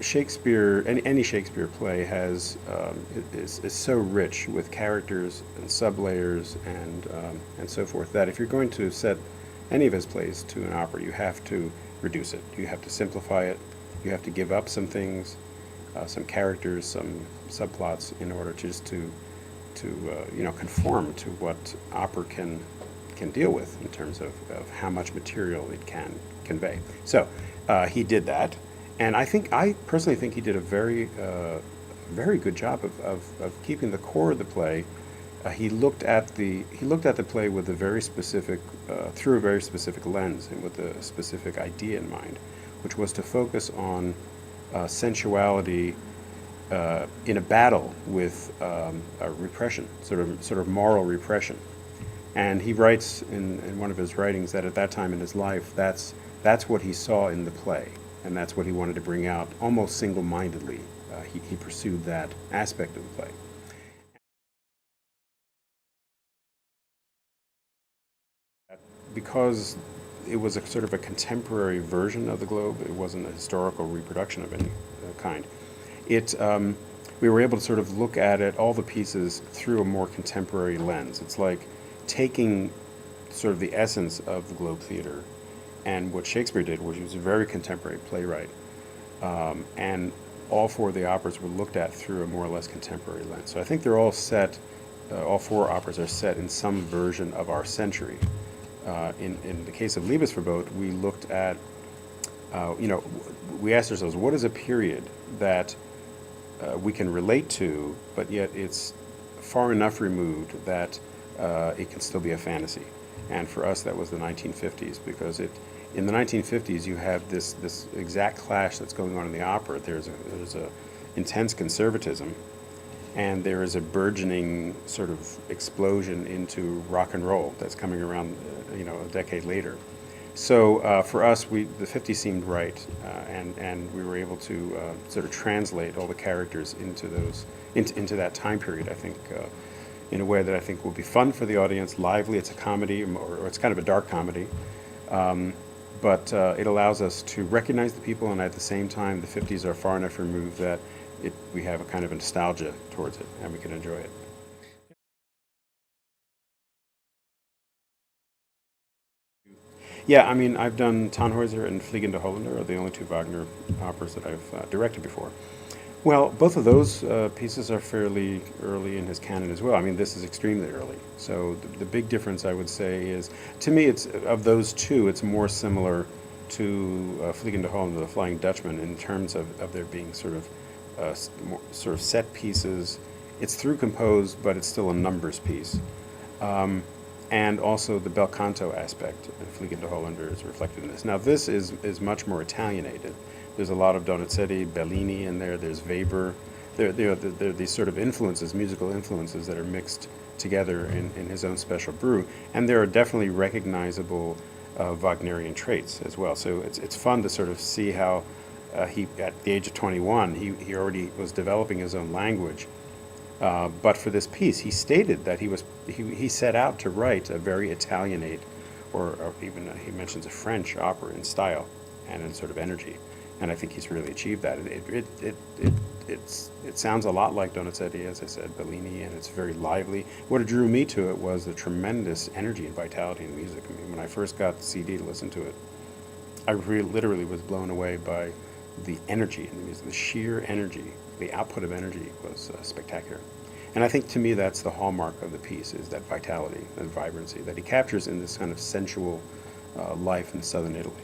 Shakespeare, any Shakespeare play is so rich with characters and sublayers and so forth that if you're going to set any of his plays to an opera, you have to reduce it. You have to simplify it. You have to give up some things, some characters, some subplots, in order to conform to what opera can deal with in terms of how much material it can convey. So he did that, and I personally think he did a very good job of keeping the core of the play. He looked at the play with a very specific through a very specific lens and with a specific idea in mind, which was to focus on sensuality in a battle with a repression, sort of moral repression. And he writes in one of his writings that at that time in his life, that's what he saw in the play, and that's what he wanted to bring out almost single-mindedly. He pursued that aspect of the play. Because it was a sort of a contemporary version of the Globe, it wasn't a historical reproduction of any kind. We were able to sort of look at it, all the pieces, through a more contemporary lens. It's like taking sort of the essence of the Globe Theater and what Shakespeare did, which was a very contemporary playwright, and all four of the operas were looked at through a more or less contemporary lens. So I think they're all set, all four operas are set in some version of our century. In the case of Liebesverbot, we looked at, we asked ourselves, what is a period that we can relate to, but yet it's far enough removed that it can still be a fantasy. And for us, that was the 1950s, because in the 1950s, you have this exact clash that's going on in the opera. There's a intense conservatism, and there is a burgeoning sort of explosion into rock and roll that's coming around, a decade later. So for us, the 50s seemed right, and we were able to sort of translate all the characters into that time period. I think in a way that I think will be fun for the audience, lively. It's a comedy, or it's kind of a dark comedy, but it allows us to recognize the people, and at the same time, the 50s are far enough removed that we have a kind of a nostalgia towards it, and we can enjoy it. Yeah, I mean, I've done Tannhäuser and Fliegende Holländer are the only two Wagner operas that I've directed before. Well, both of those pieces are fairly early in his canon as well. I mean, this is extremely early. So the big difference, I would say, is, to me, it's of those two, it's more similar to Fliegende Holländer, the Flying Dutchman, in terms of there being sort of set pieces. It's through composed, but it's still a numbers piece. And also the bel canto aspect of Fliegende Holländer is reflected in this. Now, this is much more Italianated. There's a lot of Donizetti, Bellini in there. There's Weber. There are these sort of influences, musical influences, that are mixed together in his own special brew. And there are definitely recognizable Wagnerian traits as well. So it's fun to sort of see how he, at the age of 21, he already was developing his own language. But for this piece, he stated that he set out to write a very Italianate, or even he mentions a French opera in style and in sort of energy, and I think he's really achieved that. It sounds a lot like Donizetti, as I said, Bellini, and it's very lively. What drew me to it was the tremendous energy and vitality in the music. I mean, when I first got the CD to listen to it, I literally was blown away by the energy in the music, the sheer energy. The output of energy was spectacular. And I think, to me, that's the hallmark of the piece, is that vitality and vibrancy that he captures in this kind of sensual life in southern Italy.